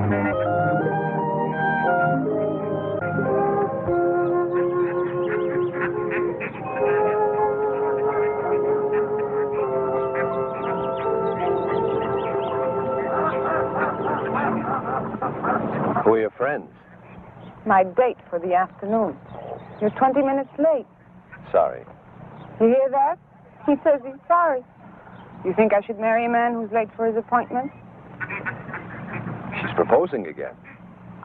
Who are your friends? My date for the afternoon. You're 20 minutes late. Sorry. You hear that? He says he's sorry. You think I should marry a man who's late for his appointment? She's proposing again.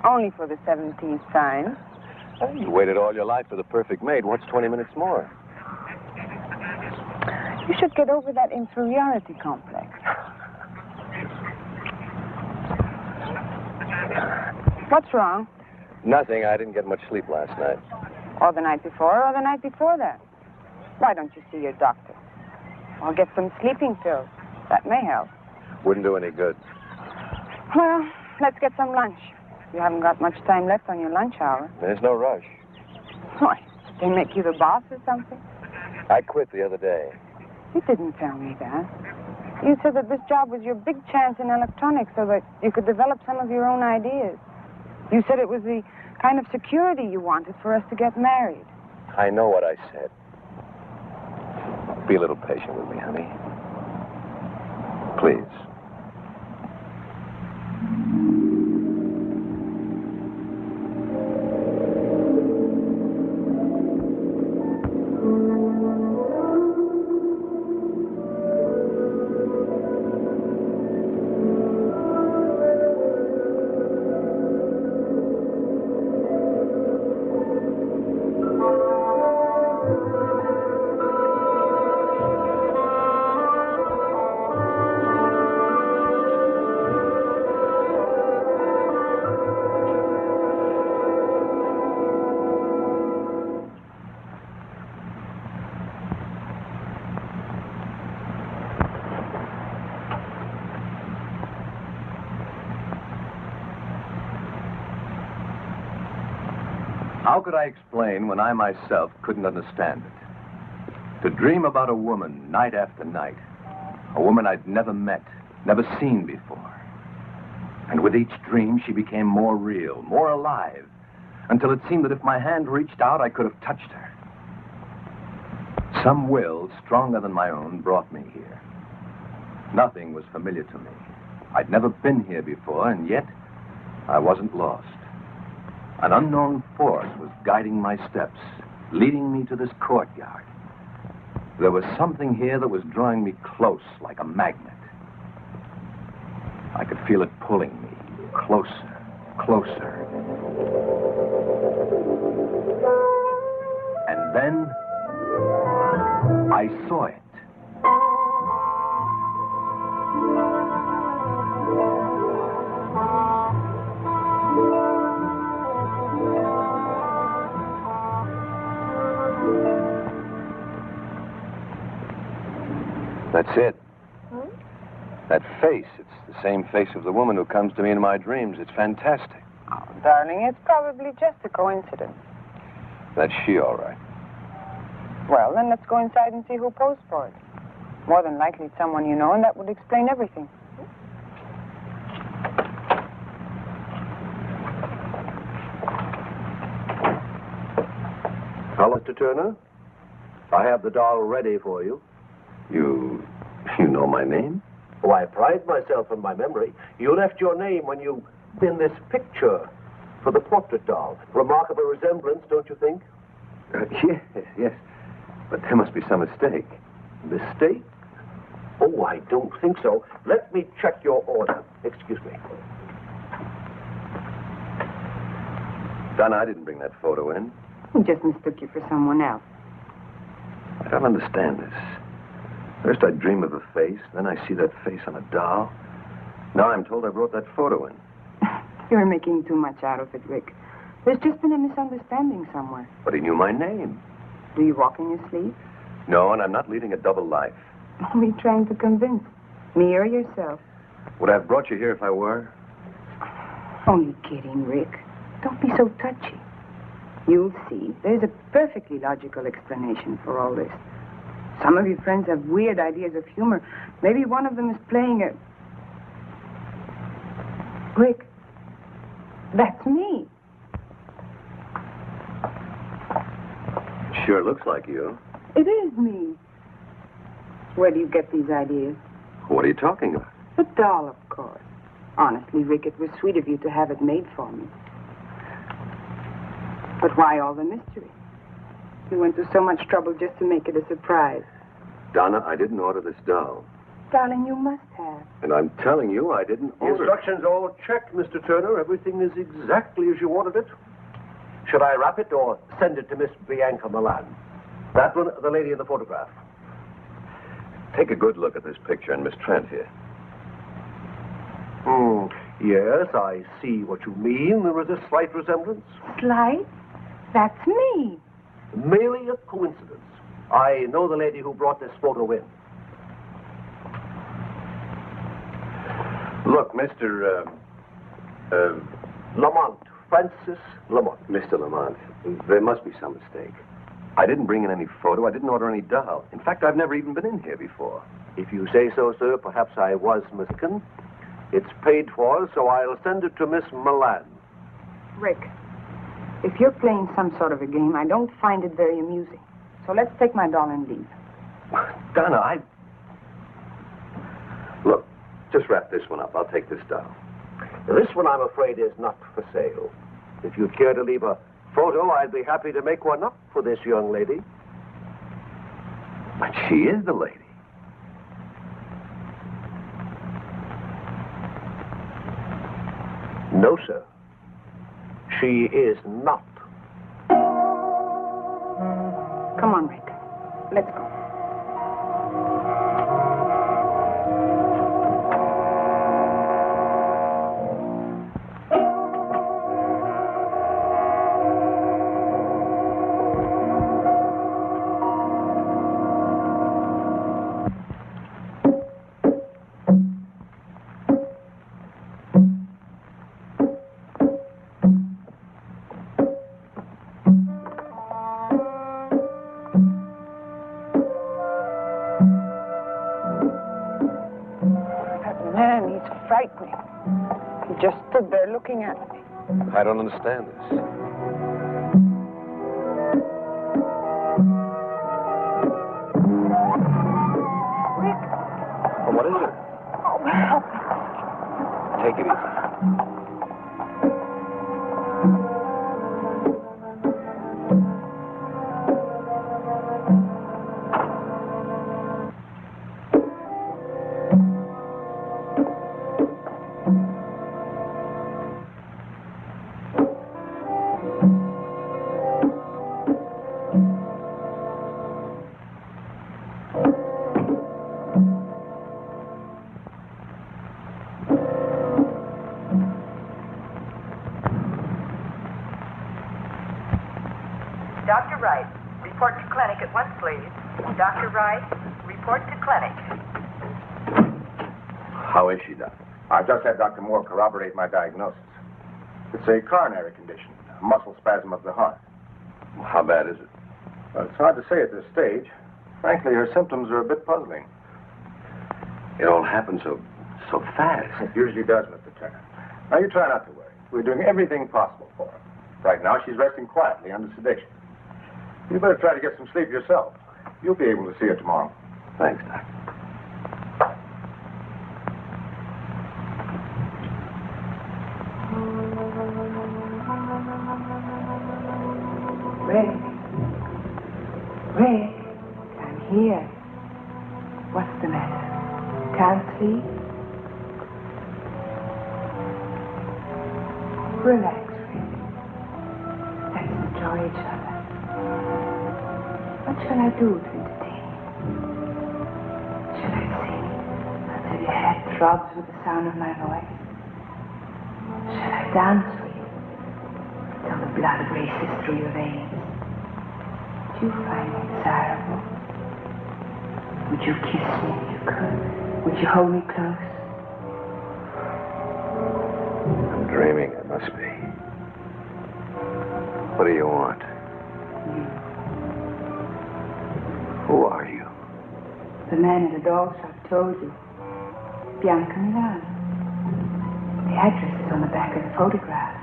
Only for the 17th time. You waited all your life for the perfect mate. What's 20 minutes more? You should get over that inferiority complex. What's wrong? Nothing. I didn't get much sleep last night. Or the night before, or the night before that. Why don't you see your doctor? Or get some sleeping pills. That may help. Wouldn't do any good. Well, let's get some lunch. You haven't got much time left on your lunch hour. There's no rush. Why? They make you the boss or something? I quit the other day. You didn't tell me that. You said that this job was your big chance in electronics so that you could develop some of your own ideas. You said it was the kind of security you wanted for us to get married. I know what I said. Be a little patient with me, honey. Please. How could I explain when I myself couldn't understand it? To dream about a woman night after night, a woman I'd never met, never seen before. And with each dream, she became more real, more alive, until it seemed that if my hand reached out, I could have touched her. Some will, stronger than my own, brought me here. Nothing was familiar to me. I'd never been here before, and yet I wasn't lost. An unknown force was guiding my steps, leading me to this courtyard. There was something here that was drawing me close, like a magnet. I could feel it pulling me closer, closer. And then I saw it. That's it. Hmm? That face, it's the same face of the woman who comes to me in my dreams. It's fantastic. Oh, darling, it's probably just a coincidence. That's she, all right. Well, then let's go inside and see who posed for it. More than likely it's someone you know, and that would explain everything. Hello, Mr. Turner. I have the doll ready for you. You know my name? Oh, I pride myself on my memory. You left your name when you in this picture for the portrait doll. Remarkable resemblance, don't you think? Yes. But there must be some mistake. Mistake? Oh, I don't think so. Let me check your order. Excuse me. Donna, I didn't bring that photo in. He just mistook you for someone else. I don't understand this. First I dream of a face, then I see that face on a doll. Now I'm told I brought that photo in. You're making too much out of it, Rick. There's just been a misunderstanding somewhere. But he knew my name. Do you walk in your sleep? No, and I'm not leading a double life. What are you trying to convince? Me or yourself? Would I have brought you here if I were? Only kidding, Rick. Don't be so touchy. You'll see. There's a perfectly logical explanation for all this. Some of your friends have weird ideas of humor. Maybe one of them is playing a... Rick, That's me. Sure looks like you. It is me. Where do you get these ideas? What are you talking about? The doll, of course. Honestly, Rick, it was sweet of you to have it made for me. But why all the mystery? You went to so much trouble just to make it a surprise. Donna, I didn't order this doll. Darling, you must have. And I'm telling you, I didn't The order it. instructions all checked, Mr. Turner. Everything is exactly as you ordered it. Should I wrap it or send it to Miss Bianca Milan? That one, the lady in the photograph. Take a good look at this picture and Miss Trent here. Yes, I see what you mean. There is a slight resemblance. Slight? That's me. Merely a coincidence. I know the lady who brought this photo in. Look, Mr. Lamont. Francis Lamont. Mr. Lamont, there must be some mistake. I didn't bring in any photo. I didn't order any doll. In fact, I've never even been in here before. If you say so, sir, perhaps I was mistaken. It's paid for, so I'll send it to Miss Milan. Rick, if you're playing some sort of a game, I don't find it very amusing. So let's take my doll and leave. Donna, Look, just wrap this one up. I'll take this doll. This one, I'm afraid, is not for sale. If you'd care to leave a photo, I'd be happy to make one up for this young lady. But she is the lady. No, sir. She is not. Come on, Rick. Let's go. Just stood there looking at me. I don't understand this. Rick. Well, what is it? Oh, help me. Take it easy. Dr. Wright, report to clinic at once, please. Dr. Wright, report to clinic. How is she, Doc? I've just had Dr. Moore corroborate my diagnosis. It's a coronary condition, a muscle spasm of the heart. Well, how bad is it? Well, it's hard to say at this stage. Frankly, her symptoms are a bit puzzling. It all happened so fast. It usually does, Mr. Turner. Now, you try not to worry. We're doing everything possible for her. Right now, she's resting quietly under sedation. You better try to get some sleep yourself. You'll be able to see her tomorrow. Thanks, Doc. Rick. Rick, I'm here. What's the matter? Can't sleep? Relax, Rick. Let's enjoy each other. What shall I do to entertain you? Shall I sing until your head throbs with the sound of my voice? Shall I dance with you until the blood races through your veins? Would you find me desirable? Would you kiss me if you could? Would you hold me close? I'm dreaming, it must be. What do you want? You. Who are you? The man in the doll shop told you. Bianca Milan. The address is on the back of the photograph.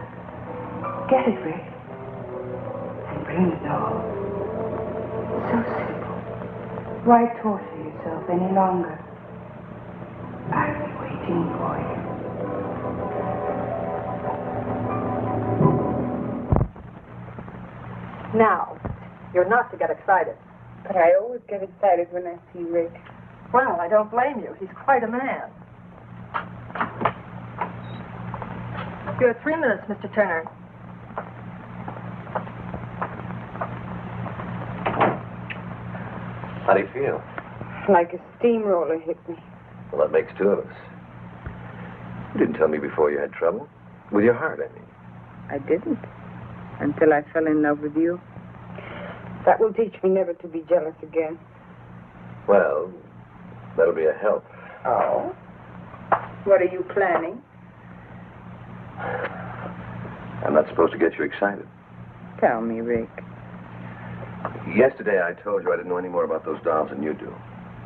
Get it, Rick. And bring it all. So simple. Why torture yourself any longer? I'll be waiting for you. Now, you're not to get excited. But I always get excited when I see Rick. Well, I don't blame you. He's quite a man. You have 3 minutes, Mr. Turner. How do you feel? Like a steamroller hit me. Well, that makes 2 of us. You didn't tell me before you had trouble. With your heart, I mean. I didn't. Until I fell in love with you. That will teach me never to be jealous again. Well, that'll be a help. Oh? What are you planning? I'm not supposed to get you excited. Tell me, Rick. Yesterday I told you I didn't know any more about those dolls than you do.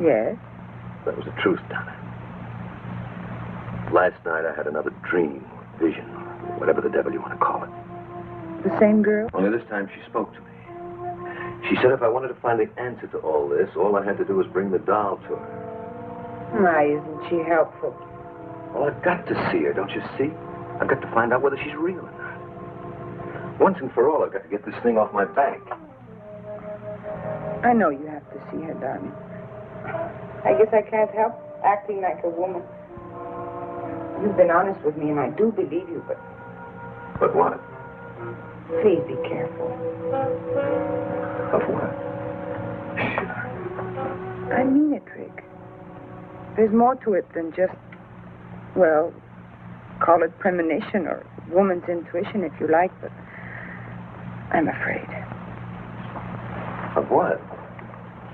Yes? That was the truth, Donna. Last night I had another dream, vision, whatever the devil you want to call it. The same girl? Only this time she spoke to me. She said if I wanted to find the answer to all this, all I had to do was bring the doll to her. Why isn't she helpful? Well, I've got to see her, don't you see? I've got to find out whether she's real or not. Once and for all, I've got to get this thing off my back. I know you have to see her, darling. I guess I can't help acting like a woman. You've been honest with me, and I do believe you, but... But what? Please be careful. Of what? I mean it, Rick. There's more to it than just, well, call it premonition or woman's intuition if you like, but I'm afraid. Of what?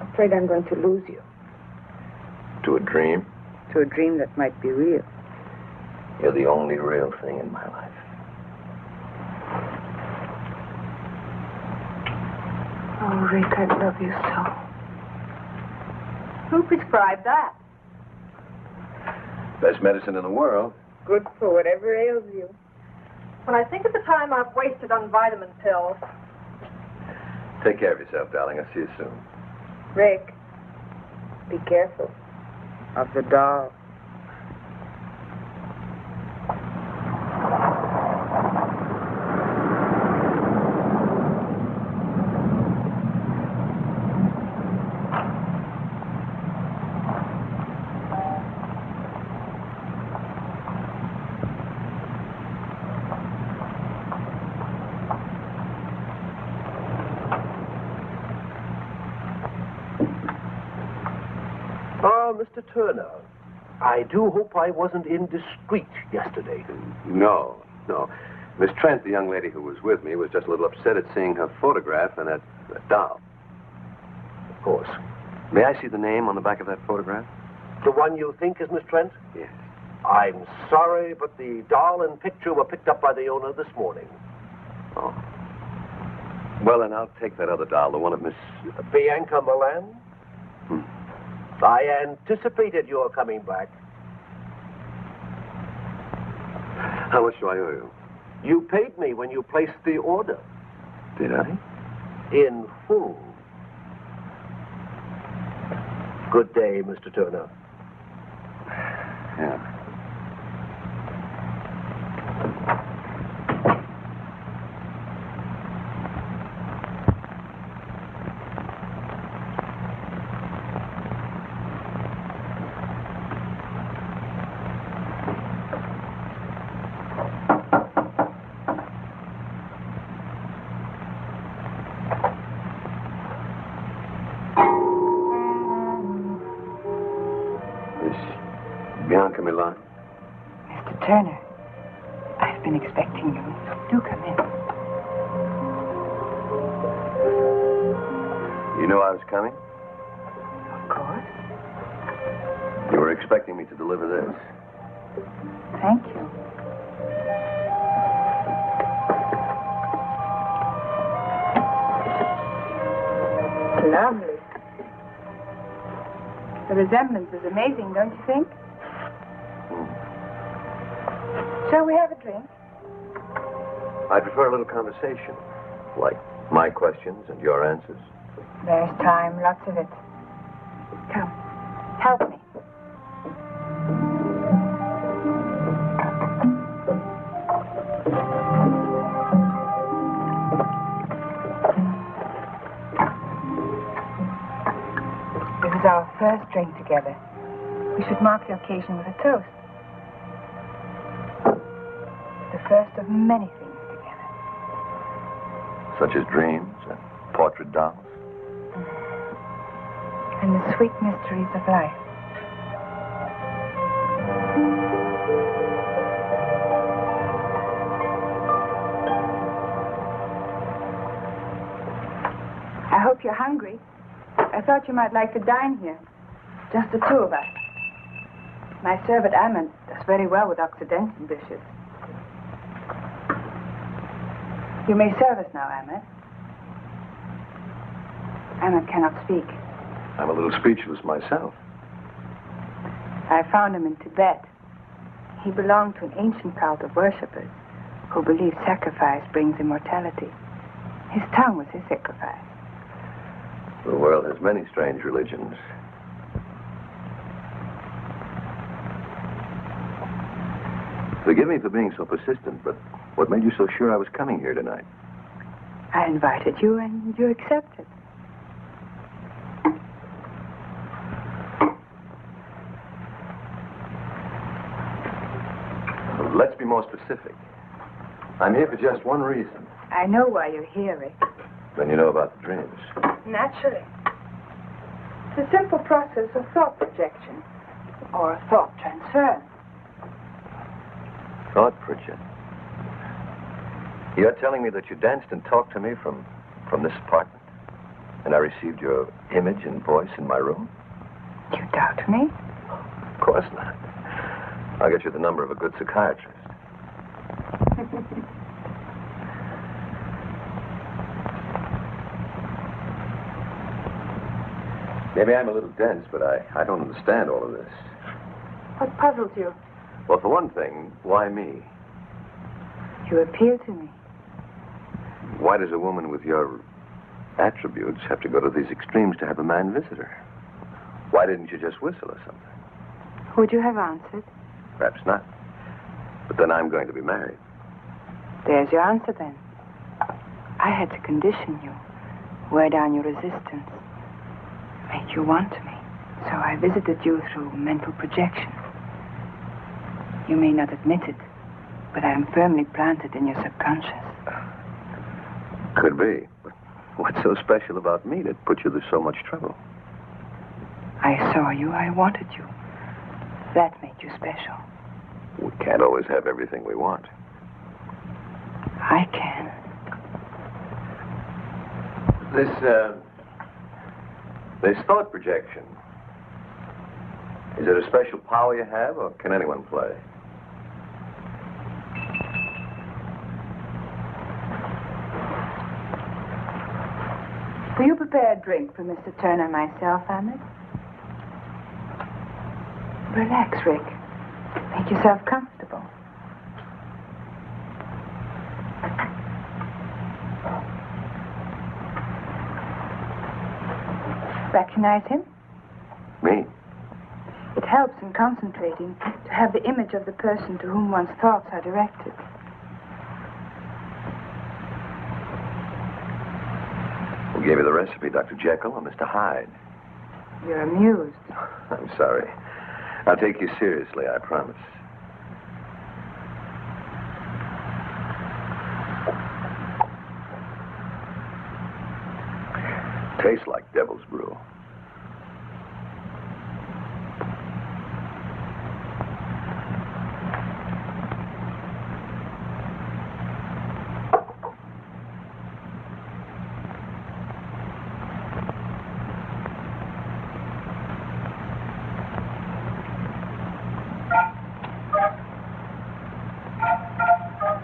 I'm afraid I'm going to lose you. To a dream? To a dream that might be real. You're the only real thing in my life. Oh, Rick, I love you so. Who prescribed that? Best medicine in the world. Good for whatever ails you. When I think of the time I've wasted on vitamin pills. Take care of yourself, darling. I'll see you soon. Rick, be careful of the doll. Mr. Turner, I do hope I wasn't indiscreet yesterday. No. Miss Trent, the young lady who was with me, was just a little upset at seeing her photograph and that doll. Of course. May I see the name on the back of that photograph? The one you think is Miss Trent? Yes. I'm sorry, but the doll and picture were picked up by the owner this morning. Oh. Well, then I'll take that other doll, the one of Miss... Bianca Milan? I anticipated your coming back. How much do I owe you? You paid me when you placed the order. Did I? In full. Good day, Mr. Turner. Yeah. Bianca Milan. Mr. Turner, I've been expecting you. Do come in. You knew I was coming? Of course. You were expecting me to deliver this. Thank you. Lovely. The resemblance is amazing, don't you think? Shall we have a drink? I prefer a little conversation, like my questions and your answers. There's time, lots of it. Come, help me. This is our first drink together. We should mark the occasion with a toast. The first of many things together. Such as dreams and portrait dolls. And the sweet mysteries of life. I hope you're hungry. I thought you might like to dine here. Just the two of us. My servant, Ammon, does very well with Occidental dishes. You may serve us now, Ammon. Ammon cannot speak. I'm a little speechless myself. I found him in Tibet. He belonged to an ancient cult of worshippers who believe sacrifice brings immortality. His tongue was his sacrifice. The world has many strange religions. Forgive me for being so persistent, but what made you so sure I was coming here tonight? I invited you and you accepted. Well, let's be more specific. I'm here for just one reason. I know why you're here, Rick. Then you know about the dreams. Naturally. It's a simple process of thought projection or thought transfer. Thought projection. You're telling me that you danced and talked to me from this apartment? And I received your image and voice in my room? You doubt me? Of course not. I'll get you the number of a good psychiatrist. Maybe I'm a little dense, but I don't understand all of this. What puzzles you? Well, for one thing, why me? You appeal to me. Why does a woman with your attributes have to go to these extremes to have a man visit her? Why didn't you just whistle or something? Would you have answered? Perhaps not. But then I'm going to be married. There's your answer, then. I had to condition you, wear down your resistance, make you want me. So I visited you through mental projection. You may not admit it, but I am firmly planted in your subconscious. Could be. But what's so special about me that put you to so much trouble? I saw you, I wanted you. That made you special. We can't always have everything we want. I can. This thought projection, is it a special power you have, or can anyone play? Will you prepare a drink for Mr. Turner and myself, Ahmed? Relax, Rick. Make yourself comfortable. Recognize him? Me? It helps in concentrating to have the image of the person to whom one's thoughts are directed. Who gave you the recipe, Dr. Jekyll or Mr. Hyde? You're amused. I'm sorry. I'll take you seriously, I promise. Tastes like devil's brew.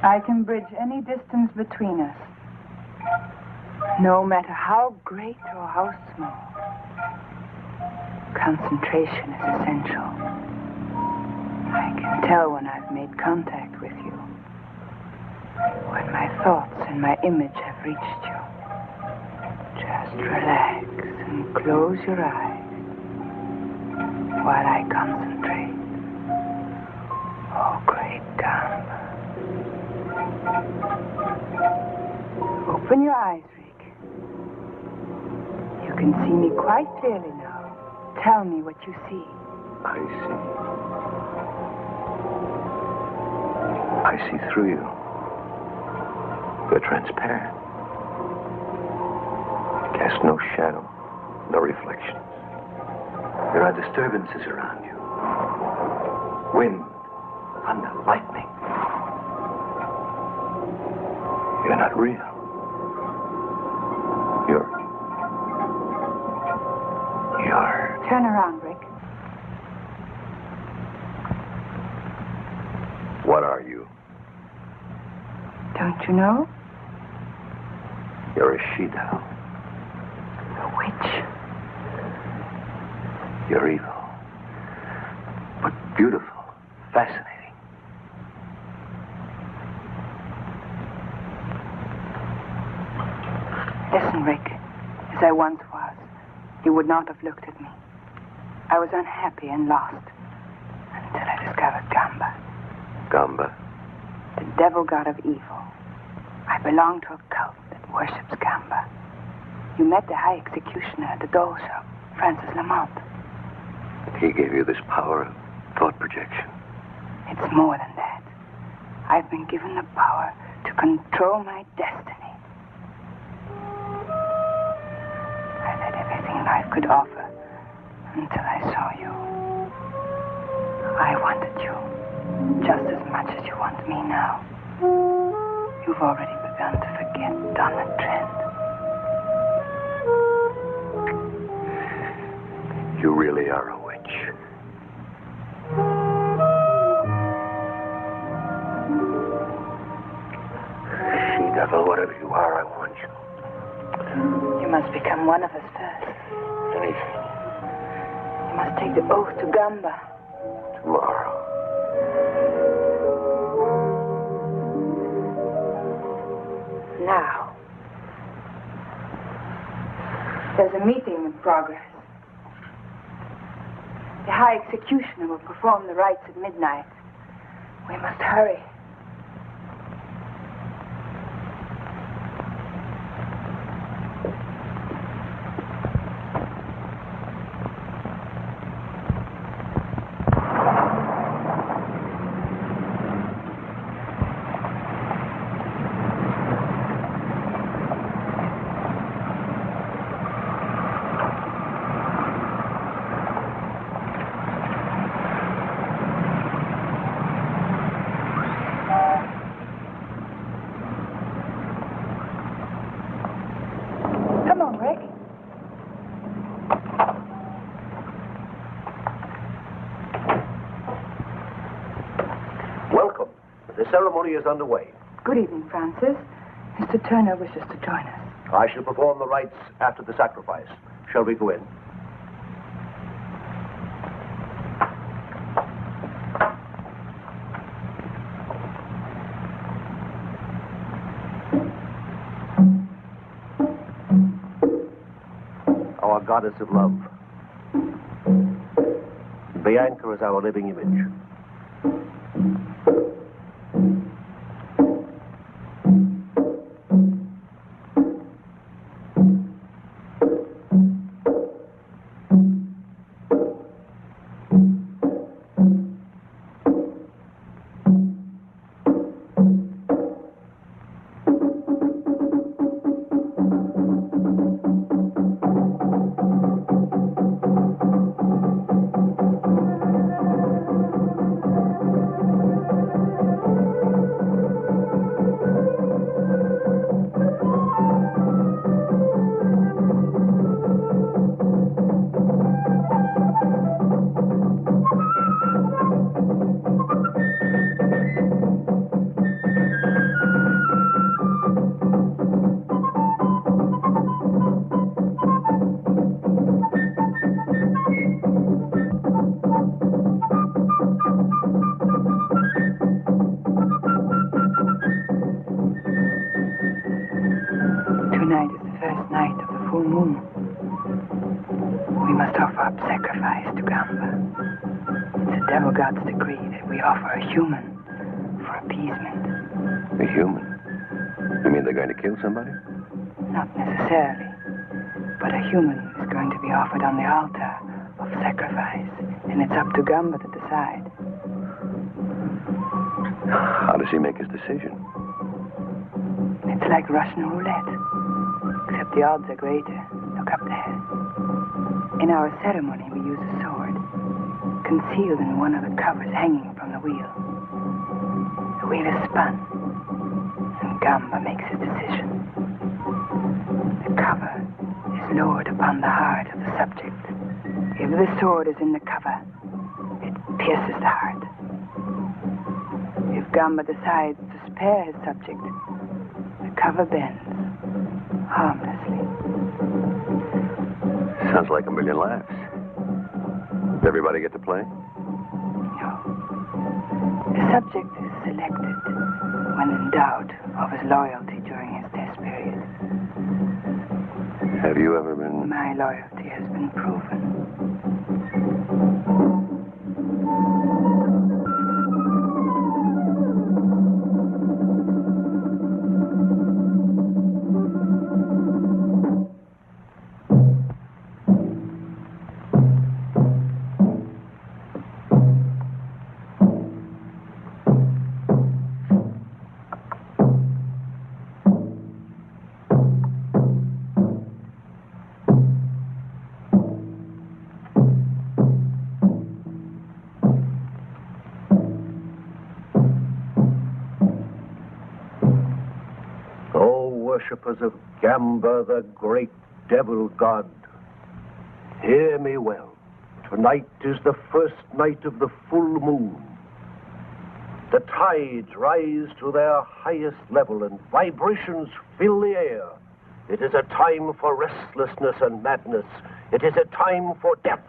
I can bridge any distance between us, no matter how great or how small. Concentration is essential. I can tell when I've made contact with you, when my and my image have reached you. Just relax and close your eyes while I concentrate. Oh, great Gamba. Open your eyes, Rick. You can see me quite clearly now. Tell me what you see. I see through you. You're transparent. Cast no shadow, no reflections. There are disturbances around you. Wind, thunder, lightning. You're not real. You're... Turn around, Rick. What are you? Don't you know? You're a she-doll. A witch. You're evil. But beautiful. Fascinating. Listen, Rick. As I once was, you would not have looked at me. I was unhappy and lost until I discovered Gamba. Gamba? The devil god of evil. I belong to a cult that worships Gamba. You met the high executioner at the doll shop, Francis Lamont. He gave you this power of thought projection. It's more than that. I've been given the power to control my destiny. I had everything life could offer until I saw you. I wanted you just as much as you want me now. You've already begun to forget Donna Trent. You really are a witch. She-devil, whatever you are, I want you. You must become one of us first. Anything. You must take the oath to Gamba. Tomorrow. Now. There's a meeting in progress. The High Executioner will perform the rites at midnight. We must hurry. The ceremony is underway. Good evening, Francis. Mr. Turner wishes to join us. I shall perform the rites after the sacrifice. Shall we go in? Our goddess of love. Bianca is our living image. full moon. We must offer up sacrifice to Gamba. It's a devil god's decree that we offer a human for appeasement. A human? You mean they're going to kill somebody? Not necessarily. But a human is going to be offered on the altar of sacrifice, and it's up to Gamba to decide. How does he make his decision? It's like Russian roulette, except the odds are greater. Look up there. In our ceremony, we use a sword, concealed in one of the covers hanging from the wheel. The wheel is spun, and Gamba makes his decision. The cover is lowered upon the heart of the subject. If the sword is in the cover, it pierces the heart. If Gamba decides to spare his subject, the cover bends harmlessly. Sounds like a million laughs. Does everybody get to play? No. The subject is selected when in doubt of his loyalty during his test period. Have you ever been... My loyalty has been proven. Worshippers of Gamba, the great devil god. Hear me well. Tonight is the first night of the full moon. The tides rise to their highest level and vibrations fill the air. It is a time for restlessness and madness. It is a time for death.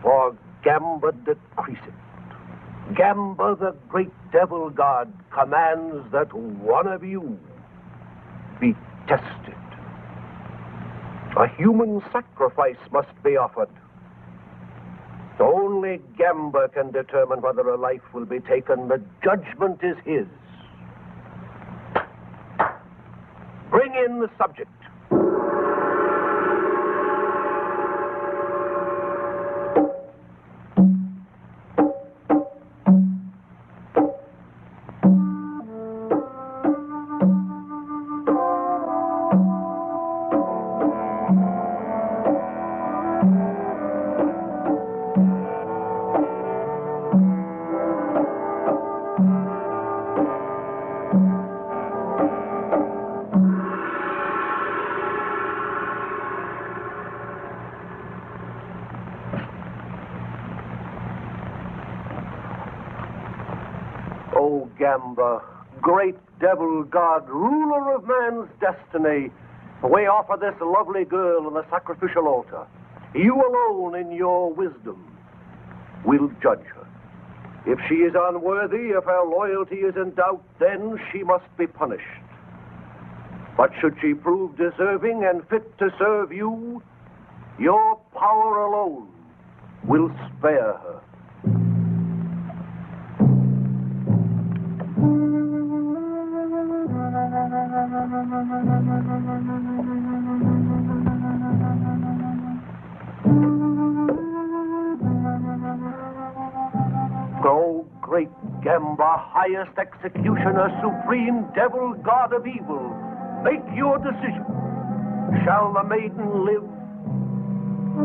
For Gamba decrees it. Gamba, the great devil god, commands that one of you be tested. A human sacrifice must be offered. Only Gamba can determine whether a life will be taken. The judgment is his. Bring in the subject. O Gamba, great devil god, ruler of man's destiny, we offer this lovely girl on the sacrificial altar. You alone, in your wisdom, will judge her. If she is unworthy, if her loyalty is in doubt, then she must be punished. But should she prove deserving and fit to serve you, your power alone will spare her. O great Gamba, highest executioner, supreme devil, god of evil, make your decision. Shall the maiden live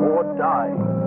or die?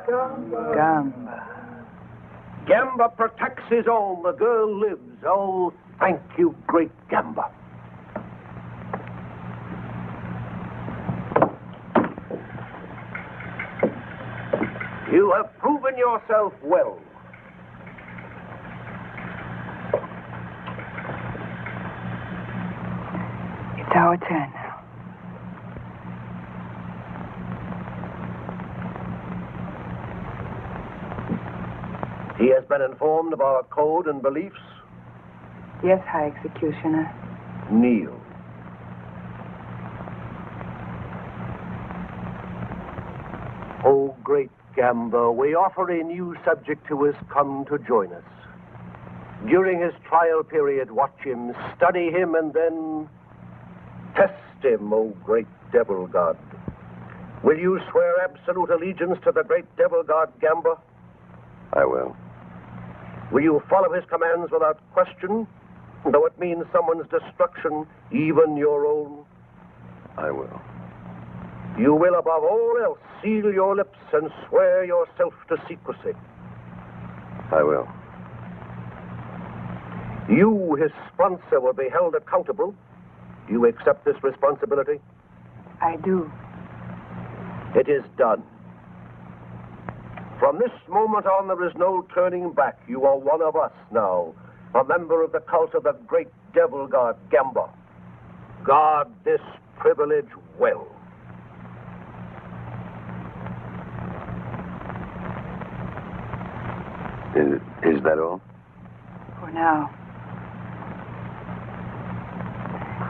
Gamba. Gamba protects his own. The girl lives. Oh, thank you, great Gamba. You have proven yourself well. It's our turn now. He has been informed of our code and beliefs. Yes, High Executioner. Kneel. Oh, great Gamba, we offer a new subject who has come to join us. During his trial period, watch him, study him, and then test him, oh great devil god. Will you swear absolute allegiance to the great devil god Gamba? I will. Will you follow his commands without question, though it means someone's destruction, even your own? I will. You will, above all else, seal your lips and swear yourself to secrecy. I will. You, his sponsor, will be held accountable. Do you accept this responsibility? I do. It is done. From this moment on, there is no turning back. You are one of us now, a member of the cult of the great devil god, Gamba. Guard this privilege well. Is that all? For now.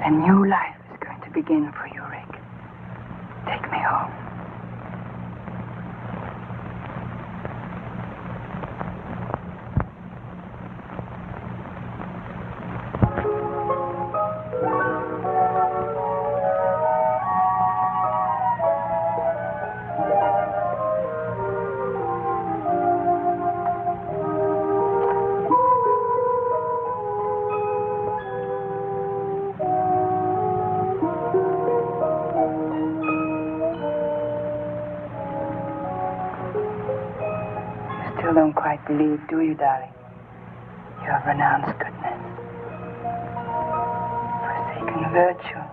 A new life is going to begin for you, Rick. Take me home. Don't quite believe, do you, darling? You have renounced goodness, forsaken virtue.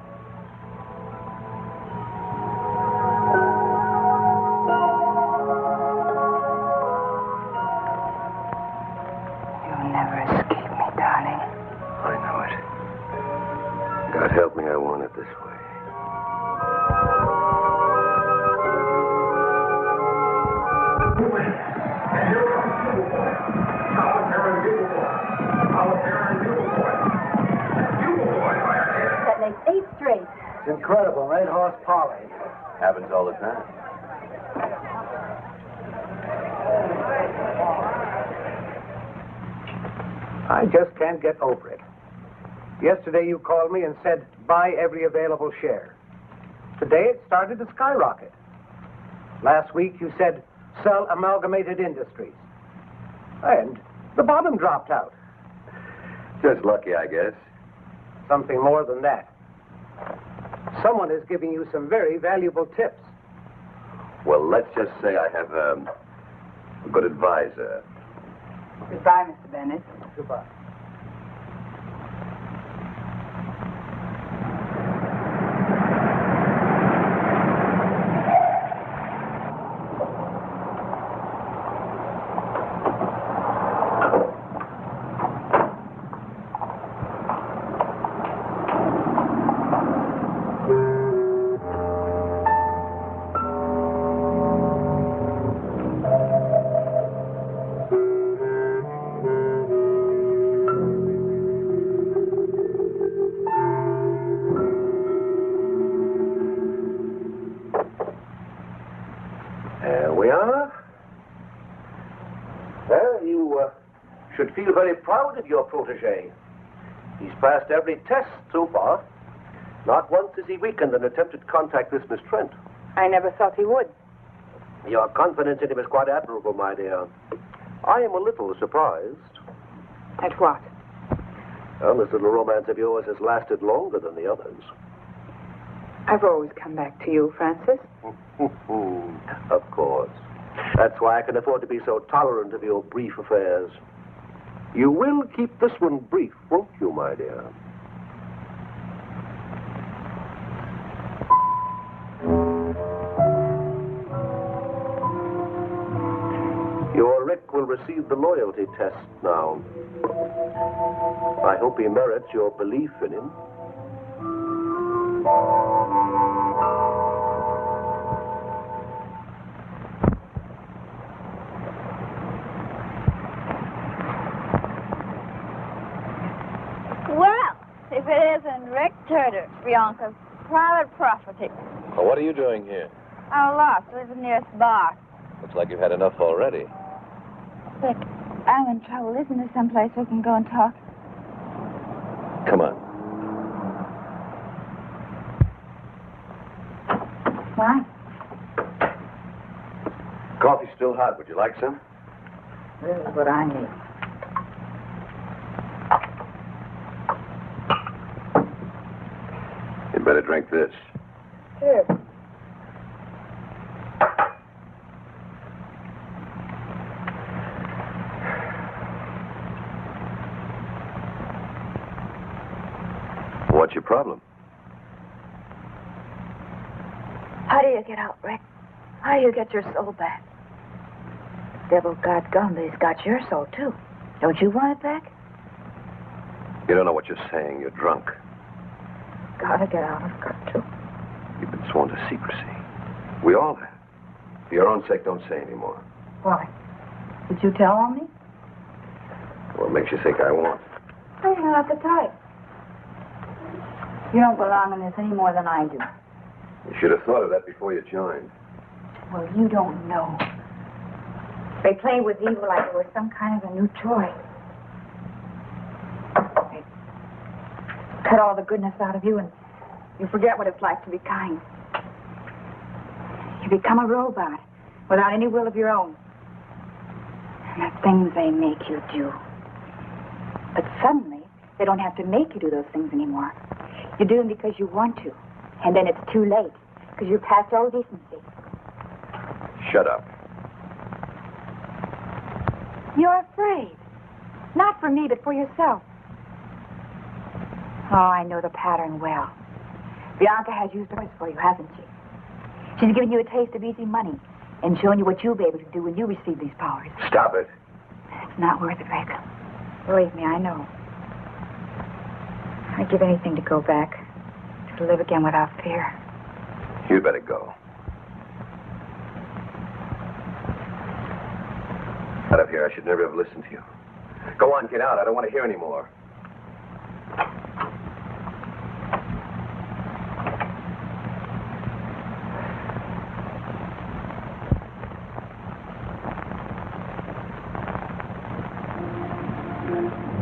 You'll never escape me, darling. I know it. God help me, I want it this way. That makes 8 straight. It's incredible, 8-horse poly. Happens all the time. I just can't get over it. Yesterday you called me and said, buy every available share. Today it started to skyrocket. Last week you said, sell Amalgamated Industries. And the bottom dropped out. Just lucky, I guess. Something more than that. Someone is giving you some very valuable tips. Well, let's just say I have a good advisor. Goodbye, Mr. Bennett. Goodbye. Should feel very proud of your protege. He's passed every test so far. Not once has he weakened in attempted contact with Miss Trent. I never thought he would. Your confidence in him is quite admirable, my dear. I am a little surprised. At what? Well, this little romance of yours has lasted longer than the others. I've always come back to you, Francis. Of course. That's why I can afford to be so tolerant of your brief affairs. You will keep this one brief, won't you, my dear? Your Rick will receive the loyalty test now. I hope he merits your belief in him. Well, if it isn't Rick Turner, Bianca's private property. Well, what are you doing here? I'm lost. Lives near this bar. Looks like you've had enough already. Rick, I'm in trouble. Isn't there someplace we can go and talk? Come on. Why? Coffee's still hot. Would you like some? This is what I need. You'd better drink this. Here. What's your problem? How do you get out, Rick? How do you get your soul back? Devil God Gumby's got your soul, too. Don't you want it back? You don't know what you're saying. You're drunk. Gotta get out. I've got to. You've been sworn to secrecy. We all have. For your own sake, don't say any more. Why? Did you tell on me? What makes you think I won't? You're not the type. You don't belong in this any more than I do. You should have thought of that before you joined. Well, you don't know. They play with evil like it was some kind of a new toy. They cut all the goodness out of you and you forget what it's like to be kind. You become a robot without any will of your own. And the things they make you do. But suddenly, they don't have to make you do those things anymore. You do them because you want to. And then it's too late, because you're past all decency. Shut up. You're afraid. Not for me, but for yourself. Oh, I know the pattern well. Bianca has used hers for you, hasn't she? She's given you a taste of easy money and shown you what you'll be able to do when you receive these powers. Stop it. It's not worth it, Rick. Believe me, I know. I'd give anything to go back, to live again without fear. You'd better go. Out of here, I should never have listened to you. Go on, get out. I don't want to hear any more.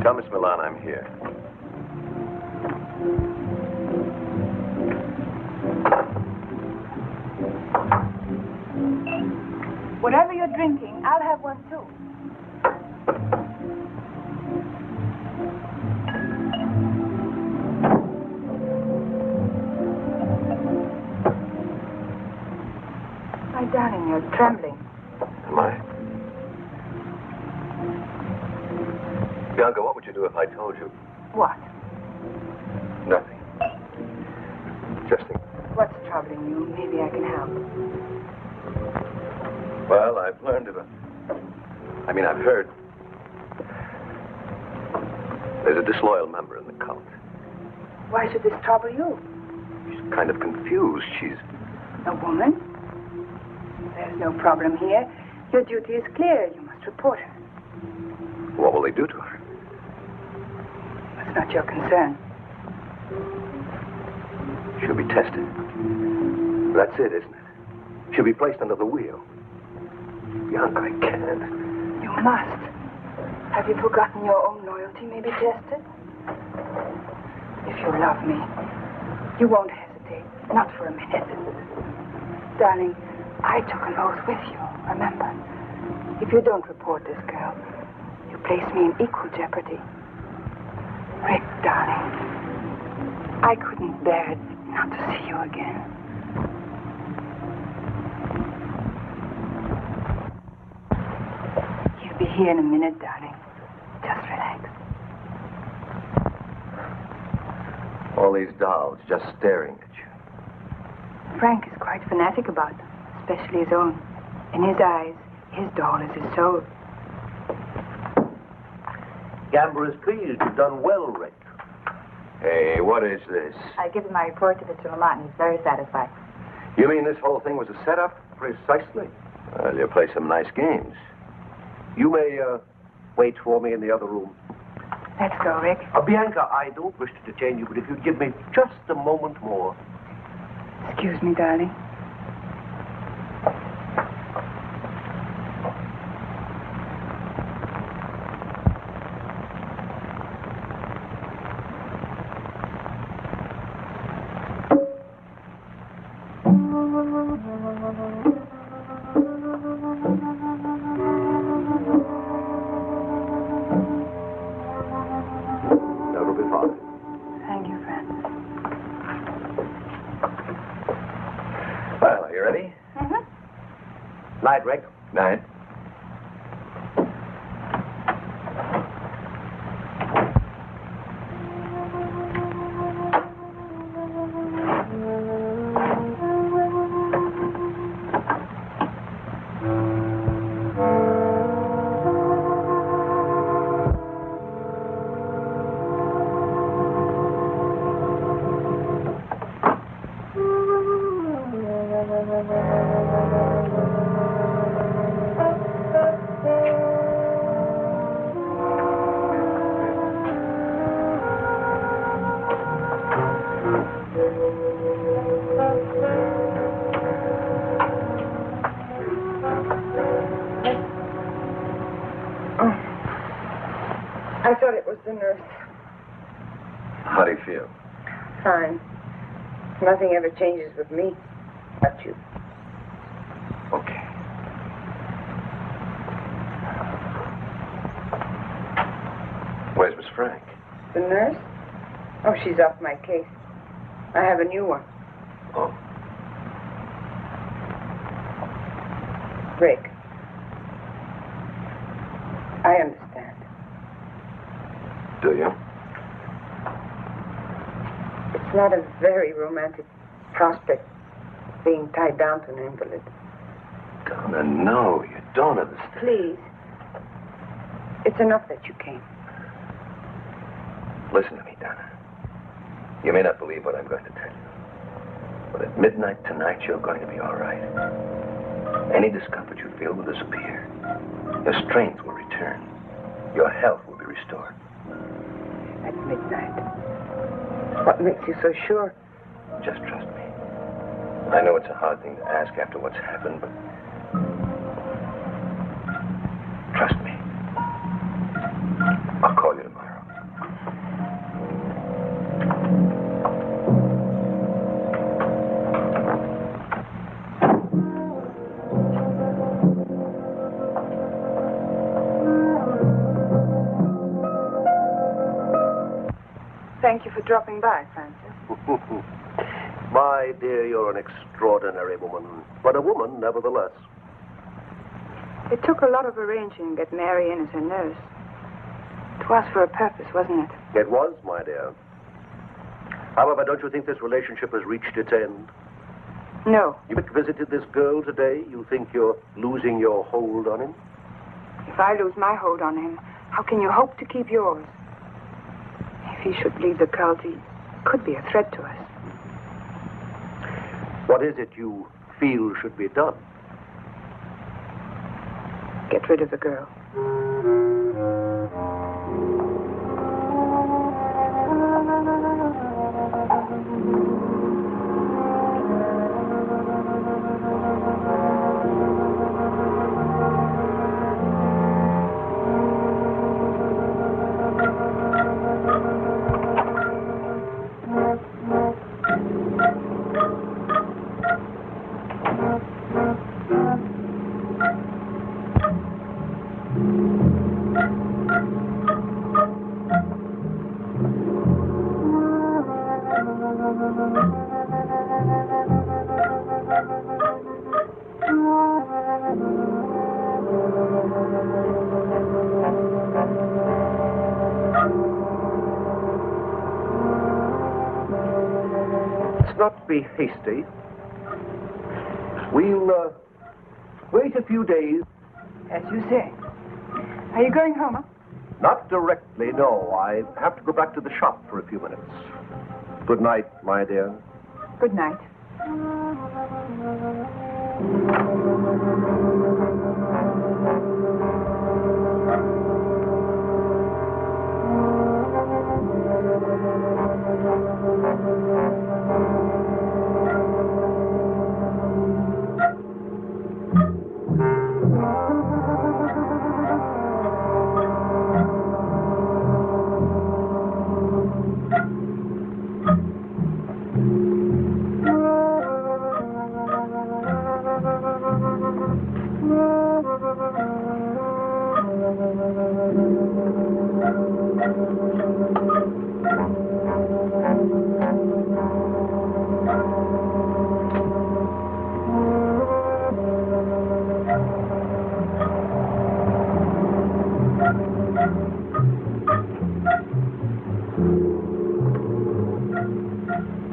Tell Miss Milan I'm here. Whatever you're drinking, I'll have one too. My darling, you're trembling. Am I? Bianca, what would you do if I told you? What? Nothing. Just think. What's troubling you? Maybe I can help. Well, I've learned about... I've heard. There's a disloyal member in the cult. Why should this trouble you? She's kind of confused. She's... A woman? There's no problem here. Your duty is clear. You must report her. What will they do to her? That's not your concern. She'll be tested. That's it, isn't it? She'll be placed under the wheel. Bianca, I can't. You must. Have you forgotten your own loyalty may be tested? If you love me, you won't hesitate. Not for a minute. Darling, I took an oath with you, remember? If you don't report this girl, you place me in equal jeopardy. Rick, darling, I couldn't bear it not to see you again. here in a minute, darling. Just relax. All these dolls just staring at you. Frank is quite fanatic about them, especially his own. In his eyes, his doll is his soul. Gamber is pleased. You've done well, Rick. Hey, what is this? I give him my report to Mr. Lamont, and he's very satisfied. You mean this whole thing was a setup? Precisely. Well, you play some nice games. You may wait for me in the other room. Let's go, Rick. Bianca, I don't wish to detain you, but if you'd give me just a moment more. Excuse me, darling. That'll be fine. Thank you, Francis. Well, are you ready? Mm-hmm. Night, Rick. Night. I thought it was the nurse. How do you feel? Fine. Nothing ever changes with me, but you. Okay. Where's Miss Frank? The nurse? Oh, she's off my case. I have a new one. Oh. Rick. I understand. Do you? It's not a very romantic prospect, being tied down to an invalid. Donna, no, you don't understand. Please. It's enough that you came. Listen to me, Donna. You may not believe what I'm going to tell you. But at midnight tonight, you're going to be all right. Any discomfort you feel will disappear. Your strength will return. Your health will be restored. At midnight. What makes you so sure? Just trust me. I know it's a hard thing to ask after what's happened, but trust me. I'll call you tomorrow. Thank you for dropping by, Francis. My dear, you're an extraordinary woman, but a woman nevertheless. It took a lot of arranging to get Mary in as a nurse. It was for a purpose, wasn't it? It was, my dear. However, don't you think this relationship has reached its end? No. You visited this girl today. You think you're losing your hold on him? If I lose my hold on him, how can you hope to keep yours? If he should leave the cult, he could be a threat to us. What is it you feel should be done? Get rid of the girl. not be hasty. We'll wait a few days. As you say. Are you going home, huh? Not directly, no. I have to go back to the shop for a few minutes. Good night, my dear. Good night.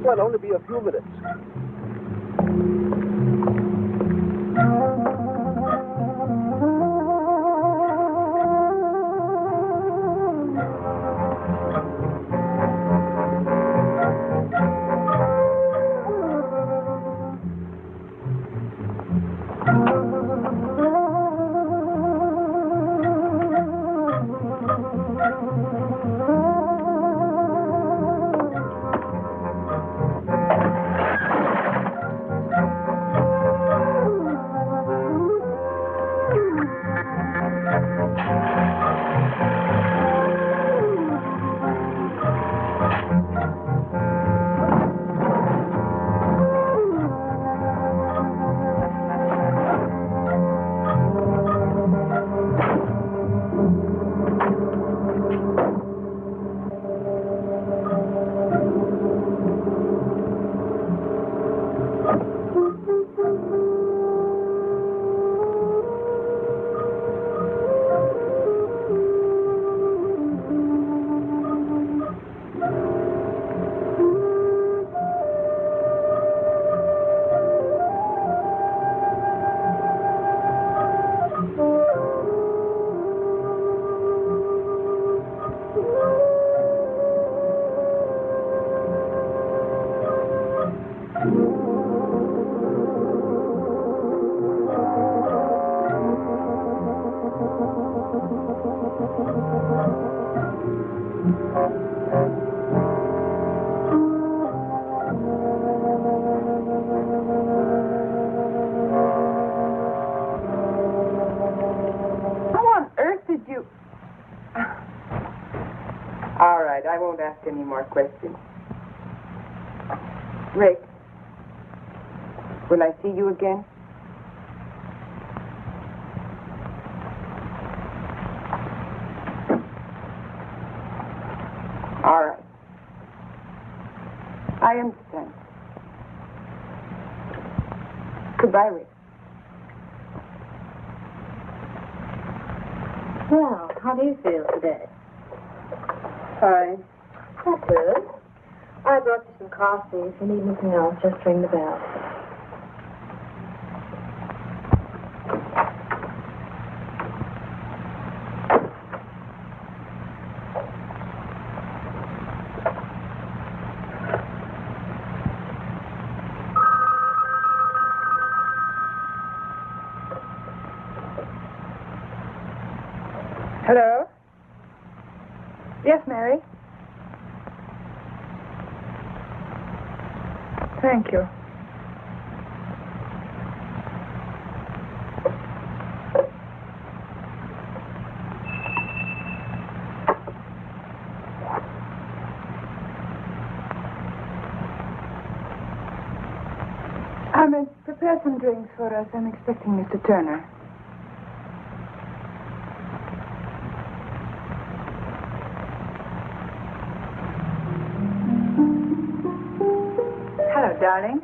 Well, only be a few minutes. I won't ask any more questions. Rick, will I see you again? All right. I understand. Goodbye, Rick. Well, how do you feel today? Fine. That's good. I brought you some coffee. If you need anything else, just ring the bell. Hello? Yes, Mary? Thank you. Prepare some drinks for us. I'm expecting Mr. Turner. Hello, darling.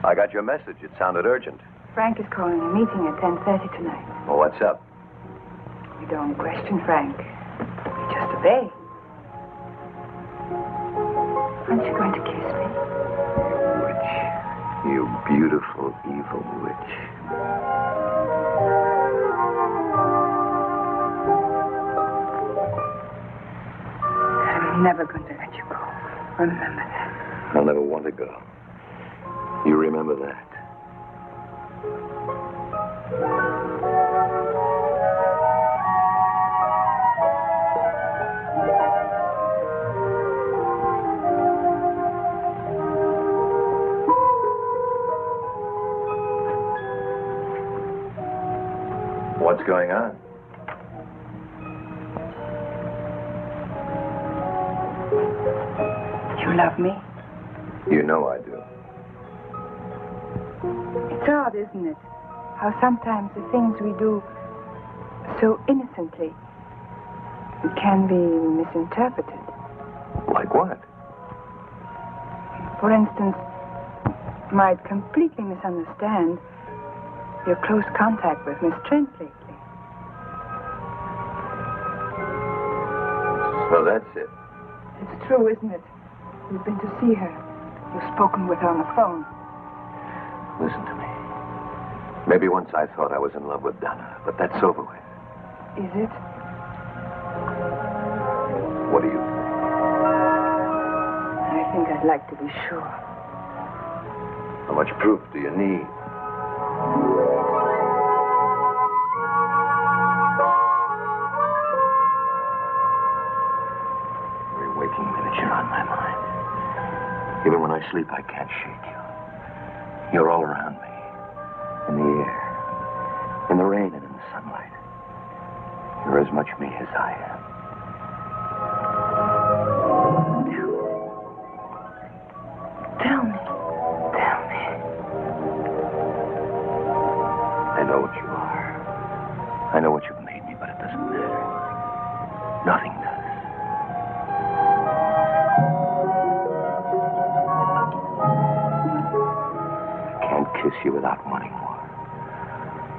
I got your message. It sounded urgent. Frank is calling a meeting at 10:30 tonight. Well, what's up? We don't question Frank. We just obey. Aren't you going to kiss me? You witch. You beautiful, evil witch. I'm never going to let you go. Remember that. I'll never want to go. You remember that. What's going on? You love me? You know I do. It's odd, isn't it? How sometimes the things we do so innocently can be misinterpreted. Like what? For instance, might completely misunderstand your close contact with Miss Trent lately. So that's it. It's true, isn't it? You've been to see her. You've spoken with her on the phone. Listen to me. Maybe once I thought I was in love with Donna, but that's over with. Is it? What do you think? I think I'd like to be sure. How much proof do you need? Every waking minute you're on my mind. Even when I sleep, I can't shake you. You're all around me. In the air. In the rain and in the sunlight. You're as much me as I am. Tell me. Tell me. I know what you are. I know what you've made me, but it doesn't matter. Nothing does. I can't kiss you without wanting more.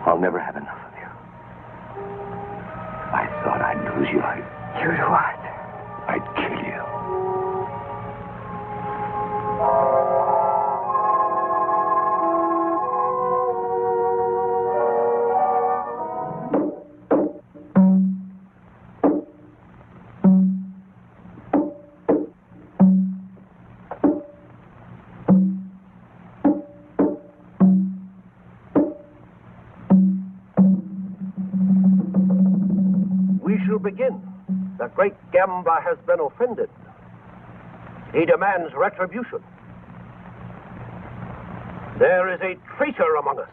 I'll never have enough of you. If I thought I'd lose you, You'd what? I'd kill you. Begin. The great Gamba has been offended. He demands retribution. There is a traitor among us.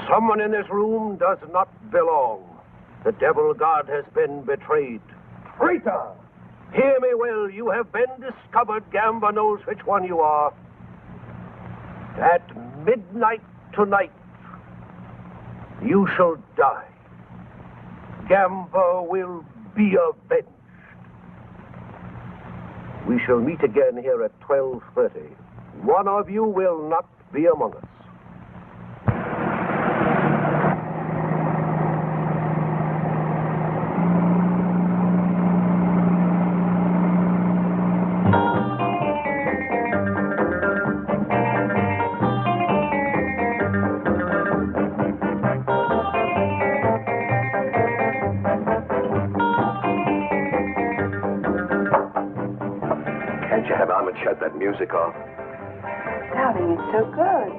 Someone in this room does not belong. The devil god has been betrayed. Traitor! Hear me well. You have been discovered. Gamba knows which one you are. At midnight tonight, you shall die. Gamba will be avenged. We shall meet again here at 12:30. One of you will not be among us. Shut that music off. Darling, it's so good.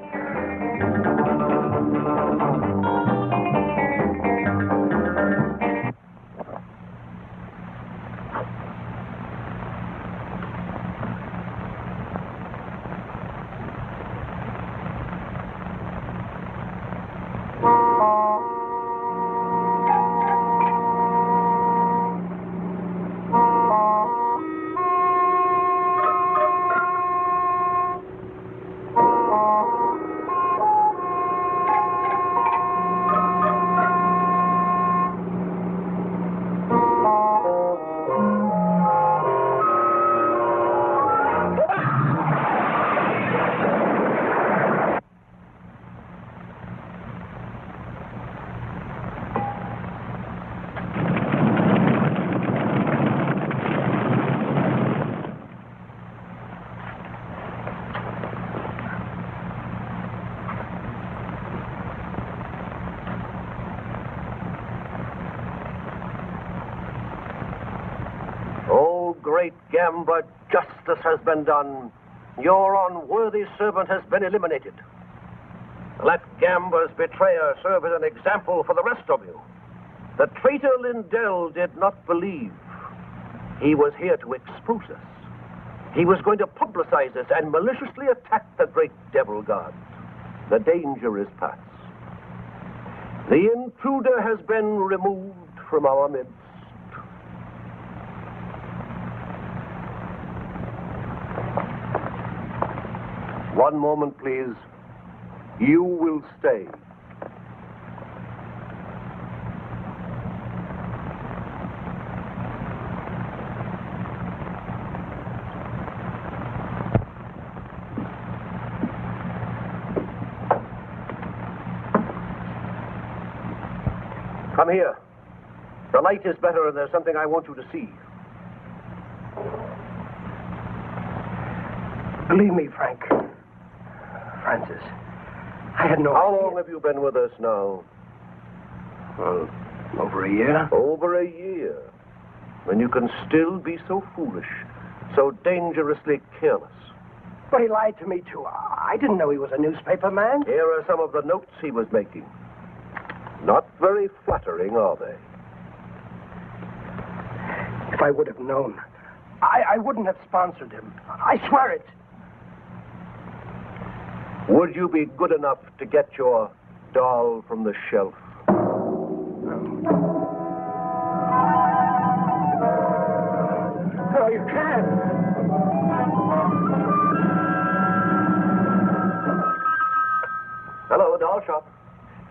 Gamba, justice has been done. Your unworthy servant has been eliminated. Let Gamba's betrayer serve as an example for the rest of you. The traitor Lindell did not believe. He was here to expose us. He was going to publicize us and maliciously attack the great devil god. The danger is past. The intruder has been removed from our midst. One moment, please. You will stay. Come here. The light is better and there's something I want you to see. Believe me, Frank. Francis, I had no How idea. long have you been with us now? Well, over a year. Over a year. When you can still be so foolish, so dangerously careless. But he lied to me, too. I didn't know he was a newspaper man. Here are some of the notes he was making. Not very flattering, are they? If I would have known, I wouldn't have sponsored him. I swear it. Would you be good enough to get your doll from the shelf? No, you can't. Hello, doll shop.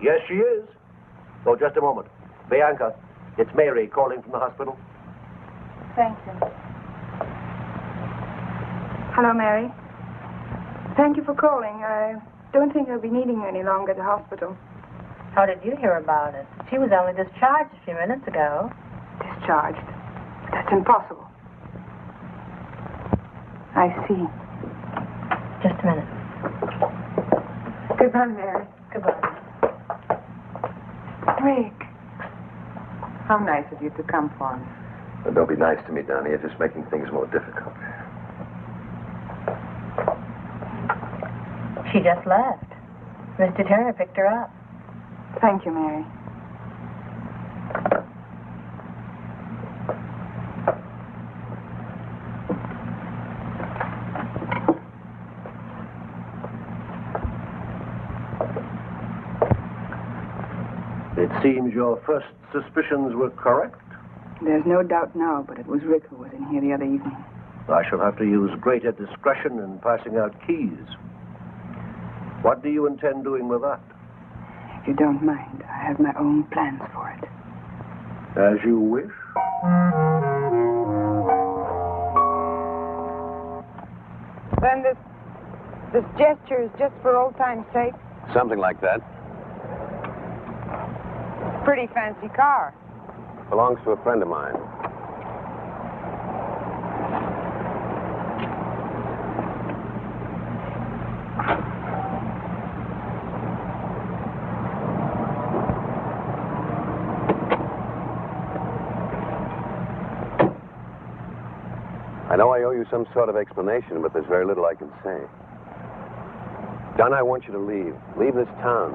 Yes, she is. Oh, just a moment. Bianca, it's Mary calling from the hospital. Thank you. Hello, Mary. Thank you for calling. I don't think I'll be needing you any longer at the hospital. How did you hear about it? She was only discharged a few minutes ago. Discharged. That's impossible. I see. Just a minute. Goodbye, Mary. Goodbye. Rick. How nice of you to come for me. Well, don't be nice to me, Donnie. You're just making things more difficult. She just left. Mr. Turner picked her up. Thank you, Mary. It seems your first suspicions were correct. There's no doubt now, but it was Rick who was in here the other evening. I shall have to use greater discretion in passing out keys. What do you intend doing with that? If you don't mind, I have my own plans for it. As you wish. Then this gesture is just for old time's sake? Something like that. Pretty fancy car. Belongs to a friend of mine. I know I owe you some sort of explanation, but there's very little I can say. Don, I want you to leave. Leave this town.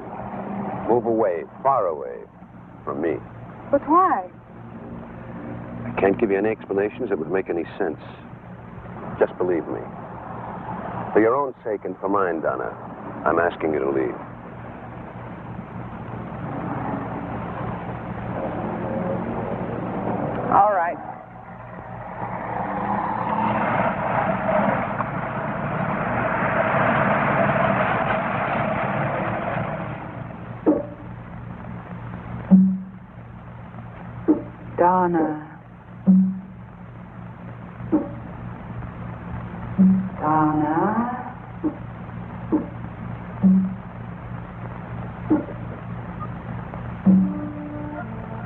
Move away, far away from me. But why? I can't give you any explanations that would make any sense. Just believe me. For your own sake and for mine, Donna, I'm asking you to leave. All right. Donna. Donna.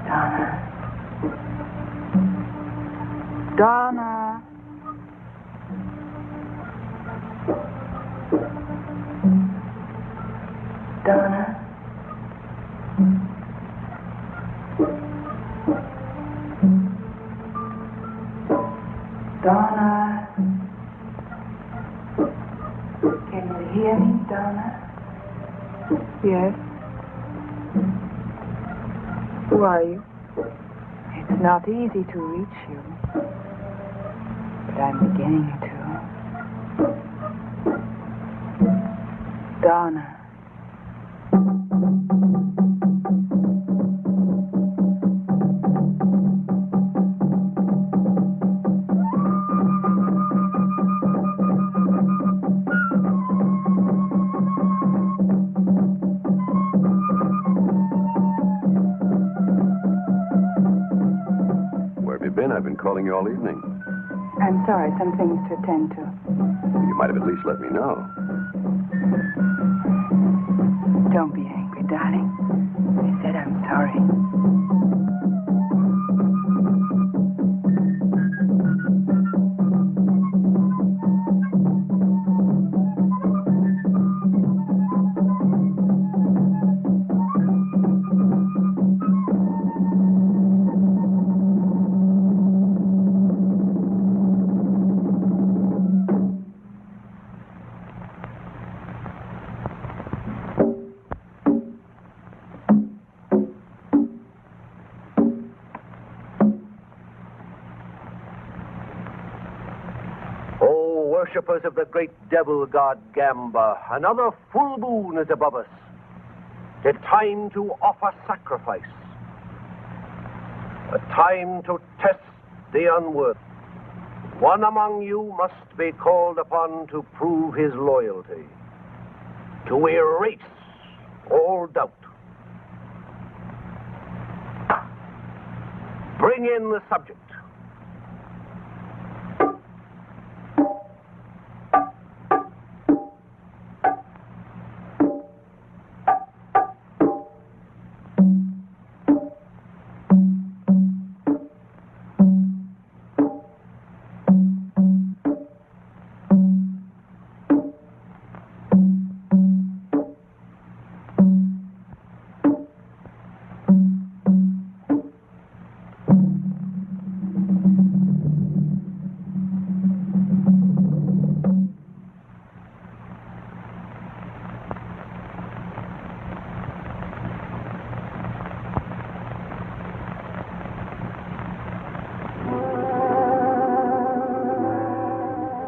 Donna. Donna. Donna. Donna. Can you hear me, Donna? Yes. Who are you? It's not easy to reach you, but I'm beginning to. Donna. I've been calling you all evening. I'm sorry, some things to attend to. You might have at least let me know. Don't be angry, darling. I said I'm sorry. Worshippers of the great devil god Gamba, another full moon is above us. It's time to offer sacrifice. A time to test the unworthy. One among you must be called upon to prove his loyalty, to erase all doubt. Bring in the subject.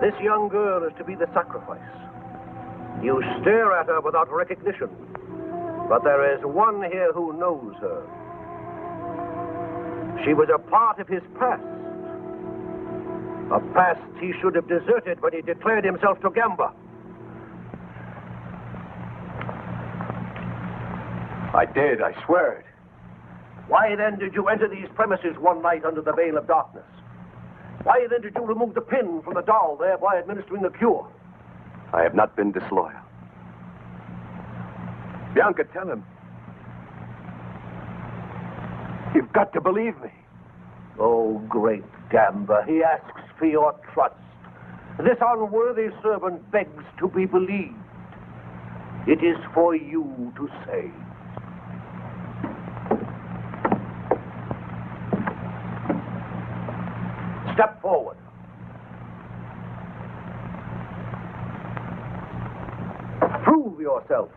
This young girl is to be the sacrifice. You stare at her without recognition, but there is one here who knows her. She was a part of his past. A past he should have deserted when he declared himself to Gamba. I did, I swear it. Why then did you enter these premises one night under the veil of darkness? Why then did you remove the pin from the doll, thereby administering the cure? I have not been disloyal. Bianca, tell him. You've got to believe me. Oh, great Gamba, he asks for your trust. This unworthy servant begs to be believed. It is for you to say. Step forward. Prove yourself.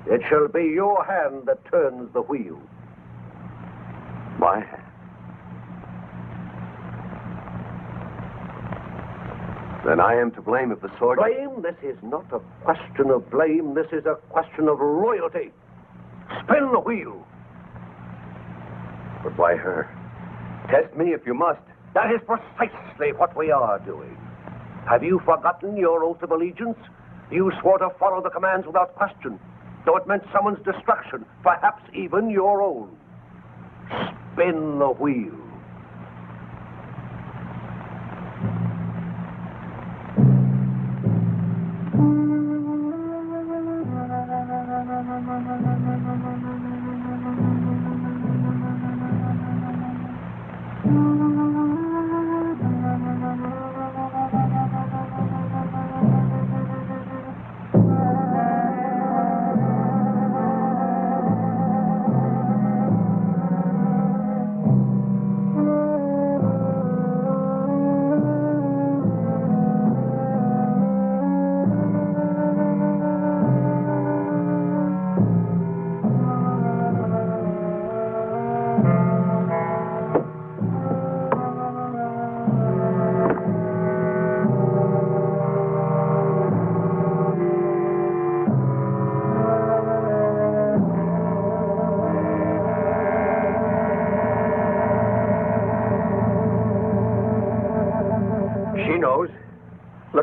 It shall be your hand that turns the wheel. My hand? Then I am to blame if the sword... Blame? This is not a question of blame. This is a question of loyalty. Spin the wheel. But why her? Test me if you must. That is precisely what we are doing. Have you forgotten your oath of allegiance? You swore to follow the commands without question, though it meant someone's destruction, perhaps even your own. Spin the wheel.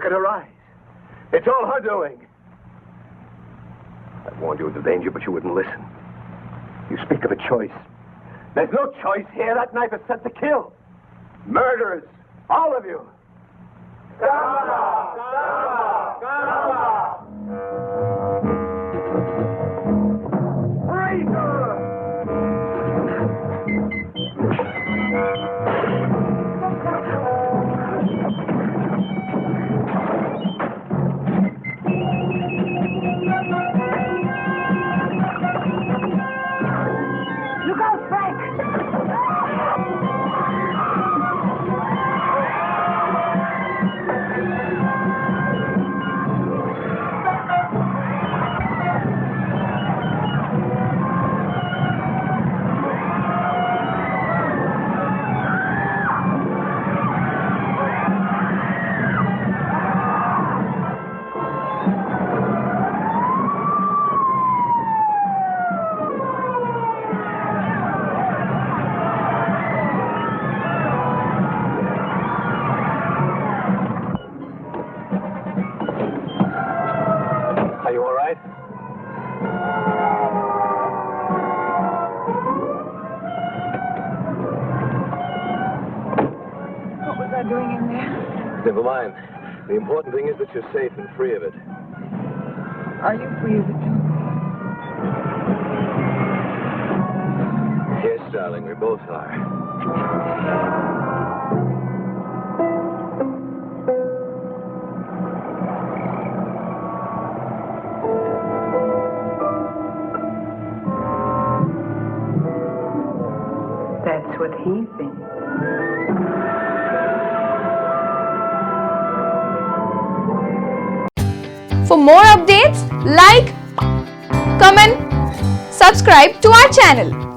Look at her eyes. It's all her doing. I warned you of the danger, but you wouldn't listen. You speak of a choice. There's no choice here. That knife is set to kill. Murderers, all of you. Kannada! Kannada! Kannada! Freeze her! Look out, Frank! Are you all right? What was I doing in there? Never mind. The important thing is that you're safe and free of it. Are you free of it, too? Yes, darling, we both are. That's what he thinks. For more updates, like, comment, subscribe to our channel.